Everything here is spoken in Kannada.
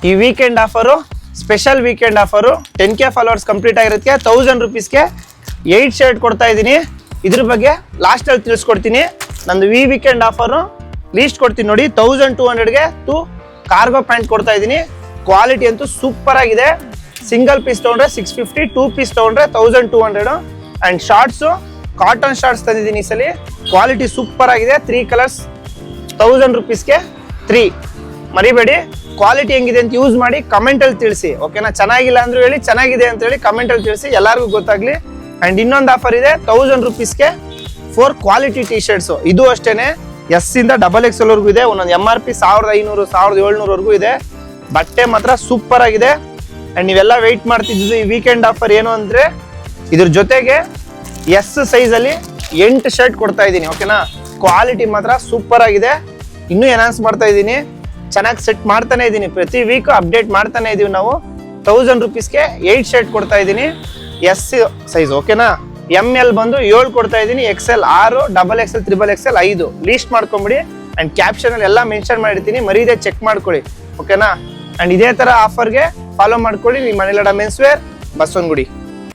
ಈ weekend offer special weekend offer 10K followers complete ಆಗಿರೋದಕ್ಕೆ 1000 rupeesಗೆ 8 ಶರ್ಟ್ ಕೊಡ್ತಾ ಇದ್ದೀನಿ. ಇದ್ರ ಬಗ್ಗೆ ಲಾಸ್ಟಲ್ಲಿ ತಿಳಿಸ್ಕೊಡ್ತೀನಿ. ನಂದು ವೀಕೆಂಡ್ ಆಫರು ಲೀಸ್ಟ್ ಕೊಡ್ತೀನಿ ನೋಡಿ. 1200ಗೆ 2 ಕಾರ್ಗೋ ಪ್ಯಾಂಟ್ ಕೊಡ್ತಾ ಇದ್ದೀನಿ. ಕ್ವಾಲಿಟಿ ಅಂತೂ ಸೂಪರ್ ಆಗಿದೆ. ಸಿಂಗಲ್ ಪೀಸ್ ತೊಗೊಂಡ್ರೆ 650, 2 ಪೀಸ್ ತೊಗೊಂಡ್ರೆ 1200. ಆ್ಯಂಡ್ ಶಾರ್ಟ್ಸು ಕಾಟನ್ ಶಾರ್ಟ್ಸ್ ತಂದಿದ್ದೀನಿ ಈ ಸಲ. ಕ್ವಾಲಿಟಿ ಸೂಪರ್ ಆಗಿದೆ. 3 ಕಲರ್ಸ್ 1000 rupeesಗೆ 3. ಮರಿಬೇಡಿ, ಕ್ವಾಲಿಟಿ ಹೆಂಗಿದೆ ಅಂತ ಯೂಸ್ ಮಾಡಿ ಕಮೆಂಟಲ್ಲಿ ತಿಳಿಸಿ. ಓಕೆನಾ? ಚೆನ್ನಾಗಿಲ್ಲ ಅಂದ್ರೂ ಹೇಳಿ, ಚೆನ್ನಾಗಿದೆ ಅಂತ ಹೇಳಿ ಕಮೆಂಟಲ್ಲಿ ತಿಳಿಸಿ, ಎಲ್ಲರಿಗೂ ಗೊತ್ತಾಗ್ಲಿ. ಆ್ಯಂಡ್ ಇನ್ನೊಂದು ಆಫರ್ ಇದೆ 1000 rupeesಗೆ 4 ಕ್ವಾಲಿಟಿ ಟಿ ಶರ್ಟ್ಸು. ಇದು ಅಷ್ಟೇನೆ ಎಸ್ ಇಂದ XXL ವರೆಗೂ ಇದೆ. ಒಂದೊಂದು MRP 1500, 1700 ಇದೆ. ಬಟ್ಟೆ ಮಾತ್ರ ಸೂಪರ್ ಆಗಿದೆ. ಆ್ಯಂಡ್ ನೀವೆಲ್ಲ ವೆಯ್ಟ್ ಮಾಡ್ತಿದ್ದು ಈ ವೀಕೆಂಡ್ ಆಫರ್ ಏನು ಅಂದರೆ ಇದ್ರ ಜೊತೆಗೆ ಎಸ್ ಸೈಜಲ್ಲಿ 8 ಶರ್ಟ್ ಕೊಡ್ತಾ ಇದ್ದೀನಿ. ಓಕೆನಾ? ಕ್ವಾಲಿಟಿ ಮಾತ್ರ ಸೂಪರ್ ಆಗಿದೆ. ಇನ್ನೂ ಎನ್ಹಾನ್ಸ್ ಮಾಡ್ತಾ ಇದ್ದೀನಿ, ಚೆನ್ನಾಗಿ ಸೆಟ್ ಮಾಡ್ತಾನೆ ಇದ್ದೀನಿ. ಪ್ರತಿ ವೀಕ್ ಅಪ್ಡೇಟ್ ಮಾಡ್ತಾನೆ ಇದೀವಿ ನಾವು. 1000 rupeesಗೆ 8 ಶರ್ಟ್ ಕೊಡ್ತಾ ಇದ್ದೀನಿ. S size. ಓಕೆನಾ? ML ಬಂದು 7 ಕೊಡ್ತಾ ಇದ್ದೀನಿ. XL 6, XXL, XXL 5. ಲೀಸ್ಟ್ ಮಾಡ್ಕೊಂಬಿಡಿ. ಆ್ಯಂಡ್ ಕ್ಯಾಪ್ಷನಲ್ಲಿ ಎಲ್ಲ ಮೆನ್ಷನ್ ಮಾಡಿರ್ತೀನಿ, ಮರೀದೆ ಚೆಕ್ ಮಾಡ್ಕೊಳ್ಳಿ. ಓಕೆನಾ? ಆ್ಯಂಡ್ ಇದೇ ಥರ ಆಫರ್ಗೆ ಫಾಲೋ ಮಾಡ್ಕೊಳ್ಳಿ. ನಿಮ್ಮ ಮನೆಲಡ ಮೆನ್ಸ್ ವೇರ್, ಬಸವನಗುಡಿ.